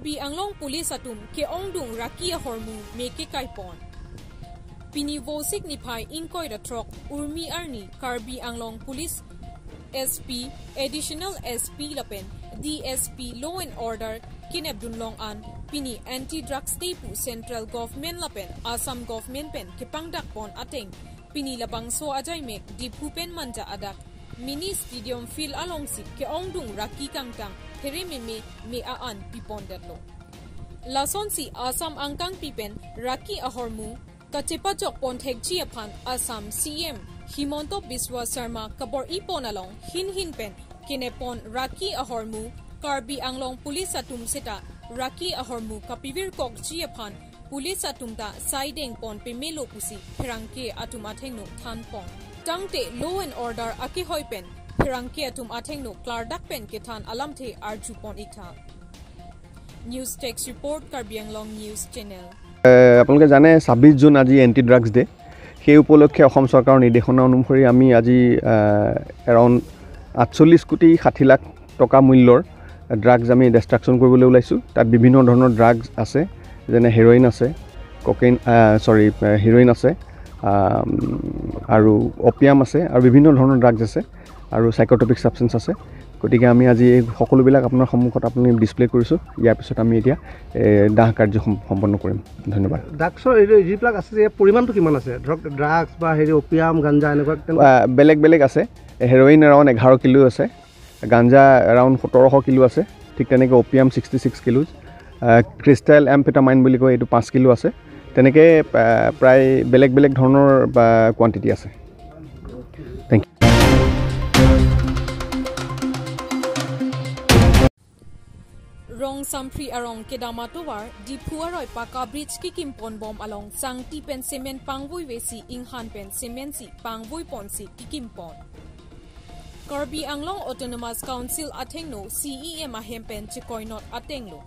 Karbi Anglong Police atum ke ongdung rakia hormu meke kaipon. Pini vosik nipai inkoi da trok urmi arni Karbi Anglong Police SP Additional SP lapen DSP Law and Order kinebdunlong an pini anti-drugs tepu Central Government lapen Assam Government pen kepangdak pon ateng pini labang so ajay mek dipupen manja adak mini stadium field alongsi ke ongdung raki kangtang Terememe me aan pipon datlo. Lason si Assam angkang pipen raki ahormu katepajok pon thekchi apan Assam CM Himonto Biswa Sharma kabor ipon along hin pen kinepon raki ahormu Karbi Anglong Police atum seta raki ahormu kapivir kok chi apan Police atumta sideng pon pemelo pusi perangke atum athengno than pon. Tangte Law and Order aki hoipen Perangke atum athengno klardak pen kethan alamthe arjupon ikha. News Text Report Karbi Anglong News Channel. আপোনালোকে জানে 26 June আজি anti drugs day সেই উপলক্ষে অসম চৰকাৰৰ নিৰ্দেশনা অনুসৰি আমি আজি এৰাউণ্ড 48 কোটি 60 লাখ টকা মূল্যৰ ড্ৰাগছ আমি ডিষ্ট্ৰাকশ্যন কৰিবলৈ ওলাইছো তাত বিভিন্ন ধৰণৰ ড্ৰাগছ আছে যেনে হেৰোইন আছে কোকেইন হেৰোইন আছে আৰু অপিয়াম আছে আৰু বিভিন্ন ধৰণৰ ড্ৰাগছ আছে আৰু সাইকোট্ৰপিক সাবস্টেন্স আছে গতিকে আমি আজি এই সকলোবিলাক আপোনাৰ সন্মুখত আপুনি ডিসপ্লে কৰিছো ইয়াৰ পিছত আমি এতিয়া দাহ কাৰ্য সম্পন্ন কৰিম ধন্যবাদ ড্ৰাগছৰ এই যিবিলাক আছে যে পৰিমাণটো কিমান আছে ধৰক ড্ৰাগছ বা হেৰি অপিয়াম গাঞ্জা এনেকুৱা বেলেগ আছে হেৰোইন এৰাউণ্ড 11 কিলো আছে গাঞ্জা এৰাউণ্ড 1700 কিলো আছে ঠিক তেনেকৈ অপিয়াম 66 কিলো ক্ৰিষ্টেল এম্ফেটামাইন বুলি কয় এইটো 5 কিলো আছে তেনেকৈ প্ৰায় বেলেগ ধৰণৰ কোৱান্টিটি আছে thank you Rong Sampri arong kedamatowar di puaroy paka bridge ki kimpon bom along sangti pen semen pangvoi vesi inghan pen semen si pangvoi pon si kikimpon. Karbi Anglong Autonomous Council atengno CEM ahem pen chikoinot atenglo.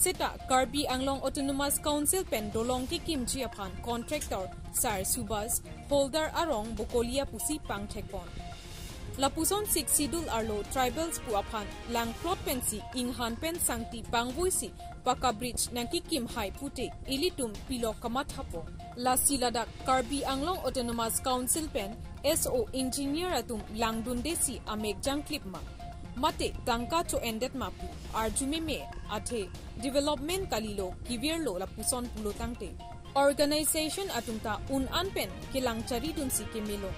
Seta Karbi Anglong Autonomous Council pen dolong ki kimji apan contractor Sar Subas holder arong bokolia pusi pangthekpon. Lapuson sik sidul arlo tribals pu apan lang plot pensi inghan pen sangti pangvoisi paka bridge nangki kim hai pute ilitum pilo kamathapo la siladak Karbi Anglong Autonomous Council pen SO engineer atum langdun desi amek jangklip ma mate tangka cho endet mapu arjume me athe development kalilo kivirlo lapuson pulo tangte organization atumta un anpen kilang chari dun si kemelo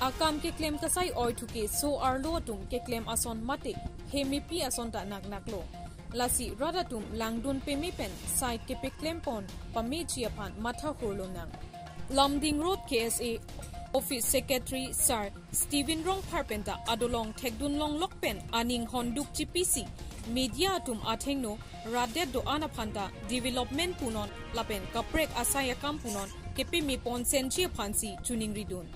Akam ke claim kasai oi thuke so arlo atum ke claim ason mate hemipi ason ta naklo lasi radatum langdun pemi pen side ke pe claim pon pame chiapan matha horlo nang Lamding Road KSA Office Secretary Sir Stephen Rong Parpenta adolong thekdun long lokpen aning honduk chipisi media atum athengno radet do anaphanta development punon lapen kaprek asaya kampunon kepe me pon senchi phansi tuning ridun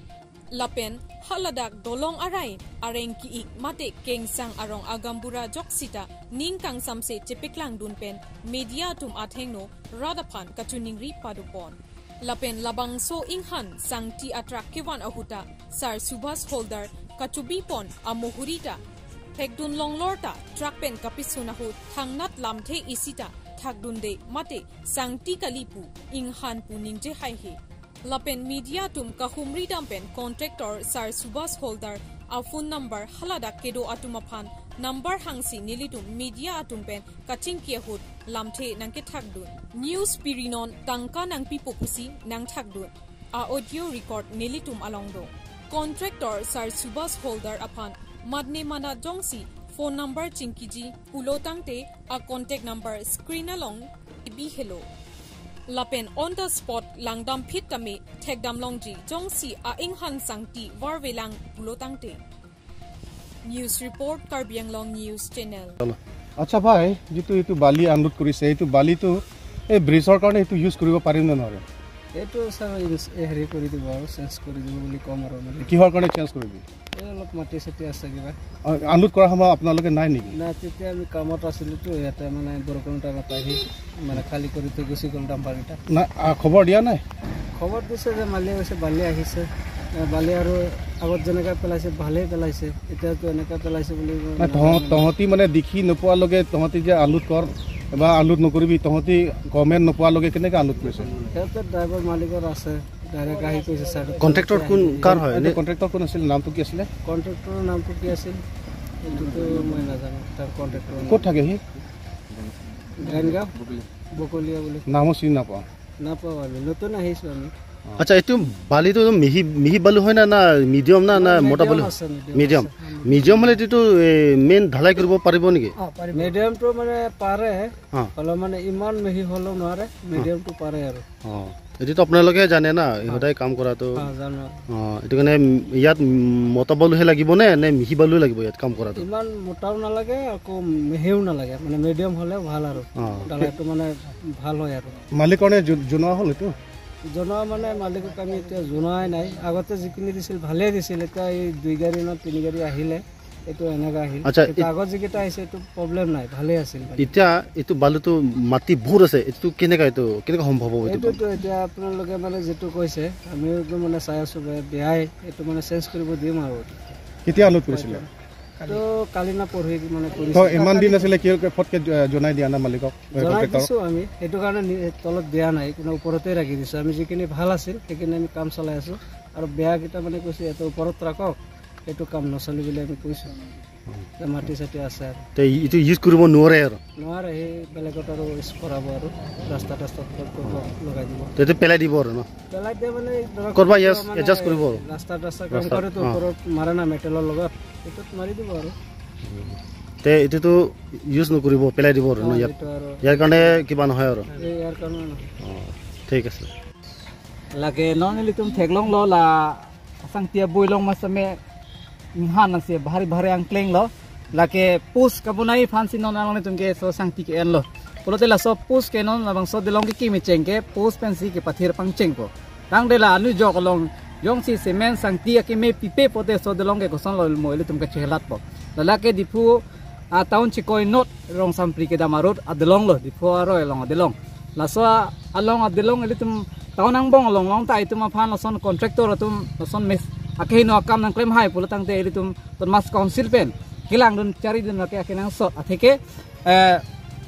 Lapen haladak dolong arai areng ki ik mate keng sang arong agambura joksita ning kang samse chepeklang dunpen media tum athengno radapan kachuning ri padupon Lapen labang so inghan sang ti atrak kewan ahuta Sar Subas holder kachubi pon amohurita thekdun long lorta trakpen kapisuna hu thangnat lamthe isita thakdunde mate sang ti kalipu inghan puning je hai he Lapen media tum kahumri dampen contractor Sar Subas holder a phone number halada kedo atumaphan number hangsi nilitum media atumpen kaching kiahut lamthe nangke thakdun news pirinon tangka nang pipopusi nang thakdun a audio record nilitum alongdo contractor Sar Subas holder upon madne mana jongsi phone number chinkiji pulotangte a contact number screen along be hello Lapen on the spot langdam phit tame thekdam longji jongsi a inghan sangti warvelang pulotangte News Report Karbi Anglong News Channel আচ্ছা ভাই যেটো এটো বালি unload কৰিছে এটো বালিটো এই ব্ৰিজৰ কাৰণে এটো ইউজ কৰিব পাৰিম না নৰে এটো স্যাৰ হেৰি কৰি দিব আৰু চেঞ্জ কৰি দিব বুলি কম আৰু কিহৰ কাৰণে চেঞ্জ কৰি দিব এই অলপ মাটি সেটি আছে কিবা আনলোড কৰা সময় আপোনালোকে নাই নেকি না তেতিয়া আমি কামত আছিলো তো এটা মানে বৰকণ টাইম পাইহি মানে খালি কৰি থৈ গুছি গল ডাম্পাৰটা না খবৰ দিয়া নাই খবৰ দিছে যে মালি হৈছে বালি আহিছে বালি আৰু আগত যেনেকা পেলাইছে ভালে পেলাইছে এতিয়াতো এনেকা পেলাইছে বুলি তহতি মানে দেখি নোপোৱা লগে তহতি যে আনলোড কৰ বা আনলোড নকৰিবি তহঁতি গভৰ্ণমেণ্ট নোপোৱালৈকে কেনেকৈ আনলোড কৰিছে সিহঁতে ড্ৰাইভাৰ মালিকৰ আছে ডাইৰেক্ট আহি কৈছে ছাৰ কণ্ট্ৰেক্টৰ কোন কাৰ হয় কণ্ট্ৰেক্টৰ কোন আছিল নামটো কি আছিলে কণ্ট্ৰেক্টৰৰ নামটো কি আছিল এইটোতো মই নাজানো তাৰ কণ্ট্ৰেক্টৰ ক'ত থাকে সি গানগাঁও বকলীয়া বুলি নামো চিনি নাপাওঁ আমি নতুন আহিছোঁ আমি আচ্ছা এইটো বালিটো মিহি বালু হয় না মিডিয়াম না মোটা বালু মিডিয়াম হলে এইটো মেইন ঢালাই কৰিব পাৰিব নেকি মিডিয়ামটো মানে পাৰে হ'লেও মানে ইমান মিহি হ'লেও নোৱাৰে মিডিয়ামটো পাৰে আৰু এইটো আপোনালোকে জানে না সদায় কাম কৰাটো জানো এইটো কাৰণে ইয়াত মোটা বালুহে লাগিব নে মিহি বালু লাগিব ইয়াত কাম কৰাটো ইমান মোটাও নালাগে আকৌ মিহিও নালাগে মানে মিডিয়াম হ'লে ভাল আৰু ঢালাইটো মানে ভাল হয় আৰু মালিকৰণে জনোৱা হ'ল এইটো জনোৱা মানে মালিকক আমি এতিয়া জনোৱাই নাই আগতে যিখিনি দিছিল ভালেই দিছিল এতিয়া এই 2 গাড়ী ন 3 গাড়ী আহিলে এইটো এনেকৈ আহিল আগত যিকেইটা আহিছে এইটো প্ৰব্লেম নাই ভালেই আছিল এতিয়া এইটো বালুটো মাটি বহুত আছে এইটো কেনেকৈ সম্ভৱ হ'ব এইটোতো এতিয়া আপোনালোকে মানে যিটো কৈছে আমিও মানে চাই আছোঁ বেয়াই এইটো মানে চেঞ্জ কৰিব দিম আৰু কেতিয়া আনলোড কৰিছিলে তো কালি না পৰহি মানে ইমান দিন আছিলে কি ফটকে জনাই দিয়া না মালিকক জনাই দিছোঁ আমি সেইটো কাৰণে তলত দিয়া নাই কোনো ওপৰতে ৰাখি দিছোঁ আমি যিখিনি ভাল আছিল সেইখিনি আমি কাম চলাই আছোঁ আৰু বেয়াকেইটা মানে কৈছোঁ এইটো ওপৰত ৰাখক এইটো কাম নচলি বুলি আমি কৈছোঁ মাটি চাটি আছে আৰু এইটো ইউজ কৰিব নোৱাৰে সেই বেলেগত আৰু ইউজ কৰাব আৰু ৰাস্তা লগাই দিব এইটো পেলাই দিব আৰু পেলাই দিয়ে মানে এডজাষ্ট কৰিব ৰাস্তা কাম কৰেতো ওপৰত মাৰে না মেটেলৰ লগত এইটোত মাৰি দিব আৰু এইটোতো ইউজ নকৰিব পেলাই দিব আৰু ইয়াৰ কাৰণে কিবা নহয় আৰু ইয়াৰ কাৰণে ঠিক আছে lagi non litum teglong lo la sang tia boilong masame inghan nase bahari angkleng lo lagi pus kabunai fansi non along litum ke so sang tik en lo polote la so pus ke non labang so delong ki mi chengke pus pensi ke pathir pang chengko tang de la anu jok long yong si semen sang tia ke me pipe pote so delong ke koson lo mo litum ke chelat po la ke dipu a taun chikoi not rong sampri ke damarot adelong lo dipu aro long adelong la so along adelong litum taun ang bong long tai tum aphan loson contractor tum loson mes akhe no kam nang claim hai pula tang te tum ton mas council pen kilang dun cari dun ke akenang sot atheke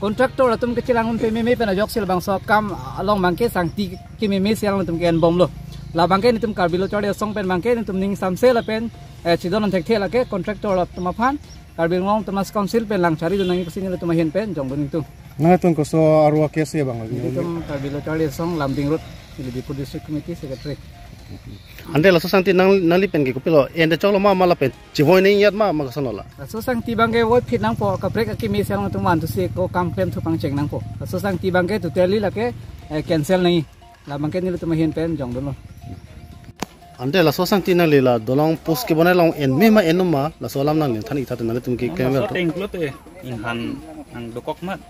contractor tum ke chilangun pe me pen ajok sil bang so kam along mangke sangti ki me siang tum ke en bom lo la bangke ni tum karbilo chode song pen bangke ni tum ning samse la pen chidon thek thela ke contractor tum aphan karbil ngong tum mas council pen lang cari dun nang pasini tum hen pen jong dun tum na tum ko so arwa kese bang tum karbilo chode song lambing road di district committee secretary ande la so santi nali pen ke ko pelo ende cholo ma la pen chihoi nei yat ma kasono la so sang ti bangke wo phit nang po ka brek ki mi sang tu man tu se ko kam pem thu pang cheng nang po so sang ti bangke tu teli la ke cancel nei la bangke ni tu ma hin pen jong don lo ande la so santi na le la dolong post ke bonai long en me ma enuma la so lam nang len thani thate na tum ke camera to include inhan ang dokok mat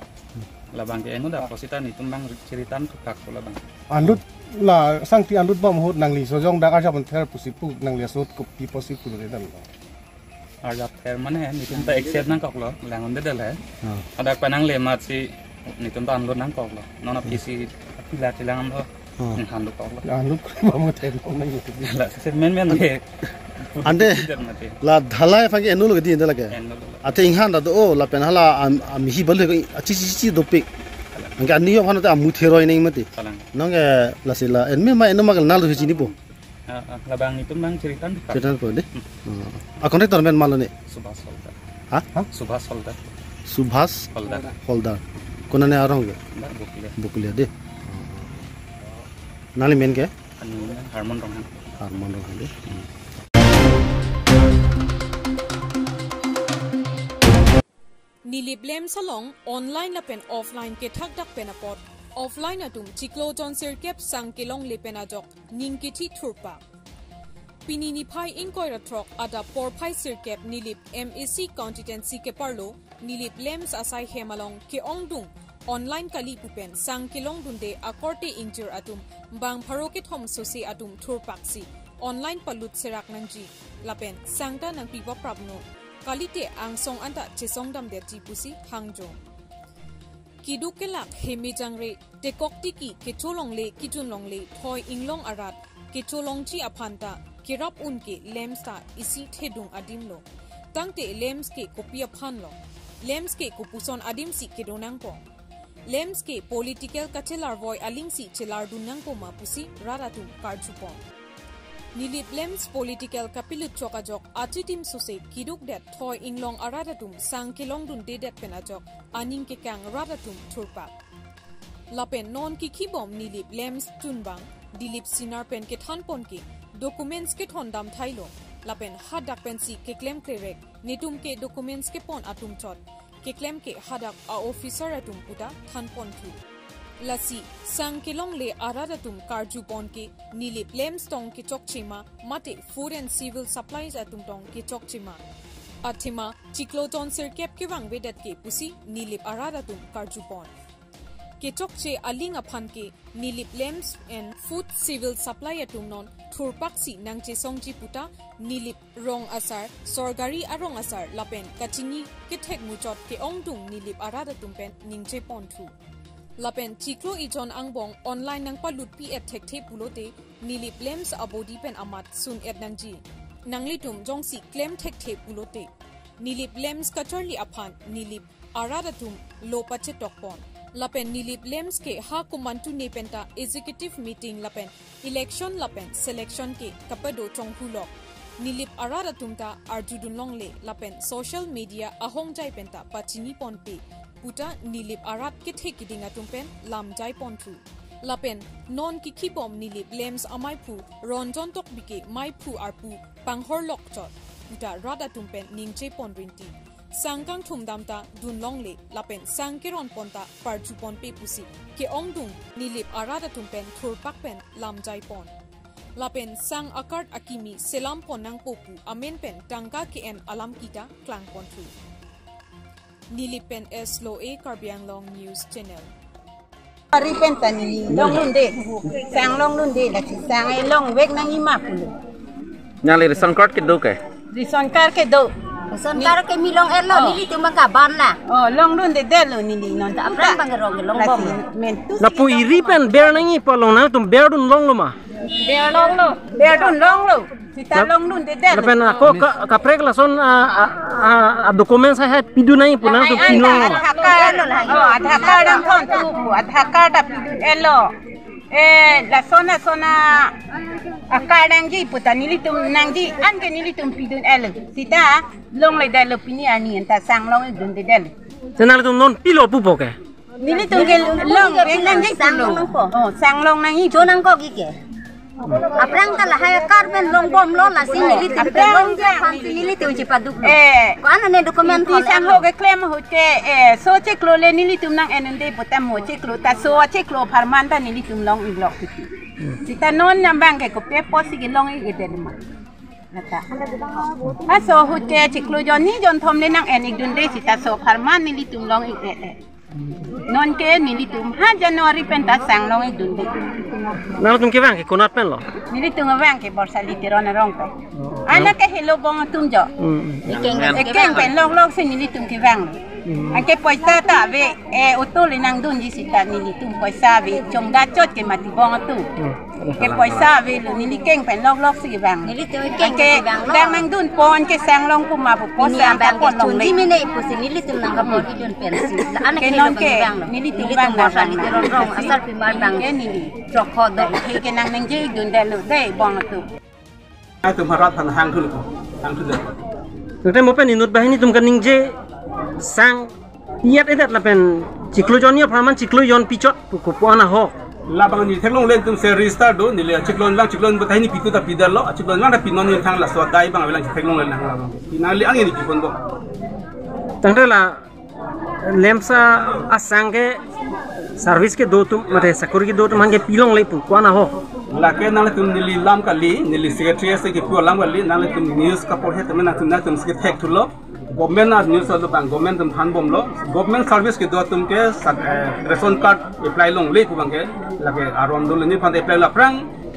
la bangke enu da posita ni tumbang ceritan tukak la bang andut la sangti andut bom hot nang li so jong da ka jabon ther pusipu nang le so ko pi posipu le dan arjap ther mane ni tumta accept nang kok lo langon de dal hai ada panang le mat si ni tumta andut nang kok lo nona pc pila tilang lo inhan do kok lo andut bom ther nang ni la se men ke ande la dhalai fangi enu lo di ende lage ate inghan da o la pen hala mi hi bal chi do pe angka ani yo phano ta mu theroi nei mati nong la sila en me ma enu ma nal do chi ni po la bang itu mang ceritan po de a connector men malone subhas holda ha subhas holda konane arong bukulia de nali men ke harmon rong de Nilip lem salong online la pen offline ke thak dak pen apot offline atum chiklo jon sirkep sang kilong le pen ajok ning ki thi thurpa pinini phai inkoi ratrok ada por phai sirkep nilip MAC competency ke parlo nilip lems asai hemalong ke ongdung online kali pupen sang kilong dunde akorte injur atum bang pharoke thom sosi atum thurpaksi online palut serak nangji lapen sangta nang piwa prabno kalite ang song anta chisong dam de tipusi hangjo kidukelak hemi jangre tekokti ki kecholongle kitunlongle thoi inglong arat kecholongchi aphanta kirap unke lemsta isi thedung adimlo tangte lems ke kopia phanlo lems ke kupuson adim si kedonang po lems ke political kachelar voi alingsi chelar dunang poma pusi raratum karjupon nilip lems political kapilut chokajok atitim sose kiduk det thoi inglong aradatum sangkelong dun dedet penajok aning ke kang radatum thurpa lapen non ki khibom nilip lems tunbang dilip sinar pen ke thanpon ke documents ke thondam thailo lapen hadak pensi ke claim krek nitum ke documents ke pon atum chot ke claim ke hadak a officer atum puta thanpon thu lasi sangkelong le aradatum karjupon ke nilip lems tong ke chokchima mate food and civil supplies atum tong ke chokchima athima chikloton sirkep ke wangwedat ke pusi nilip aradatum karjupon ke chokche aling aphan ke nilip lems and food civil supply atum non thurpaksi nangche songji puta nilip rong asar sorgari arong asar lapen kachini ke thek muchot ke ongtung nilip aradatum pen ningche ponthu lapen chiklo ijon angbong online nang palut pi et thek the pulote nilip lems abodi pen amat sun et nangji nanglitum jongsi claim thek the pulote nilip lems kachorli aphan nilip aradatum lopache tokpon lapen nilip lems ke ha kumantu nepenta executive meeting lapen election lapen selection ke kapado chongphulok nilip aradatum ta arjudunlong le lapen social media ahong jai penta pachini ponpe puta nilip arat ke thekidinga tumpen lamjai ponthu lapen non ki khibom nilip lems amai phu ronjon tok bike mai phu arpu panghor lok chot puta rada tumpen ningche ponrinti sangkang thumdamta dunlong le lapen sangkeron ponta parjupon pe pusi ke ongdung nilip arada tumpen thurpak pen lamjai pon lapen sang akart akimi selam ponang popu amen pen tangka ke en alam kita klang ponthu nilipen eslo e Karbi Anglong news channel ripen tani long lunde sang long lunde la sang e long wek nang ima pulu nyale resangkart ke do ke risoncar ke do soncar ke milong elo nili tu makaban la oh long lunde delo nili non ta apran bangerong long bom na pu iripen ber nangi palong na tum ber dun long lo ma ber dun long lo kita long lunde delo lapen ako ka prek la son a documents ha pidu nai puna tu pinong lo adha card ang thon tu adha card pidun elo la zona akadang ji puta nilitum nangji anke nilitum pidun elo sita long le delo pini ani enta sang long dun de delo senal tu non pilo pupo ke nilitum ke long beng nangji sang long oh sang long nangi jonang ko gi ke aprang kala hay karben long bom lo la sin nilitum ke long ja fansi nilitum ji paduk ko ana ne dokumen ti sang ho ke claim ho ke so che klo le nilitum nang enende puta mo che klo ta so che klo parmanta nilitum long iglok piti sita non nambang ke ko pe posi ke long i de ma nata aso ho ke che klo jon ni jon thom le nang enik dun de sita so parman nilitum long i non ke nilitum ha januari penta sang long i dun de na tum ke bang ke konat pen lo nilitum bang ke borsa litiron rong pe ana ke hello bong tum jo ikeng pen long se nilitum ke bang ake poisa ta ve oto le nang dun ji sita nilitum poisa ve chong da chot ke mati bong tu ke poisa ve lu nili keng pen long se ke bang nilitum keng ke bang nang dun pon ke sang long pu ma pu pon sang ta pon long le mine pu se nilitum nang ka pon dun pen si ana ke non ke nilitum bang borsa litiron rong asal pi mar bang ke nili trok kho do ke nang nang ji dun de lu de bong tu ai tum harat han hang thul ko hang thul Nte mo pen inut bahini tum kaning je sang tiat edat la pen ciklo jonia praman ciklo yon pichot ko puana ho labang ni thelong len tum se restart do ni le ciklon betahini pitu ta pidal lo ciklon lang ta pinon ni thang la so dai bang abelang thelong len lang pinali ang ni pipon bo tangre la lemsa asange service ke do tum mate sakuri ke do tum hange pilong le pu puana ho la ke nang tum ni lam ka li ni secretary se ke pu lam ka li nang tum news ka por het na tum se thek tu lo government as news lo bang government tum han bom lo government service ke do tum ke ration card apply long le pu bang ke la ke aron do ni phan apply la prang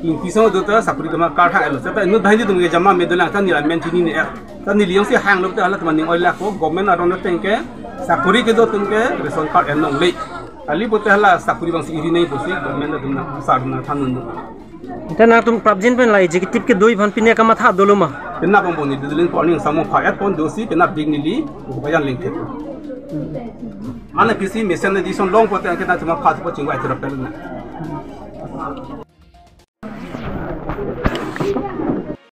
in pisong do ta sakuri ma card ha lo ta nu dai tum ke jama me do lang ta ni la men ni ta ni liong se hang lo ta la tum ni oi la ko government aron teng ke sakuri ke do tum ke ration card en long le ali bote hala sakuri bang si iri nei bosi government tum na sar na thanun do tena tum prabjin pen la executive ke doi van pinia kama tha doloma pena bang boni dilin morning samo phayat pon dosi pena big nili bayan link the Mana PC mesin di son long pote kita cuma pas po cingwa itu rapel na.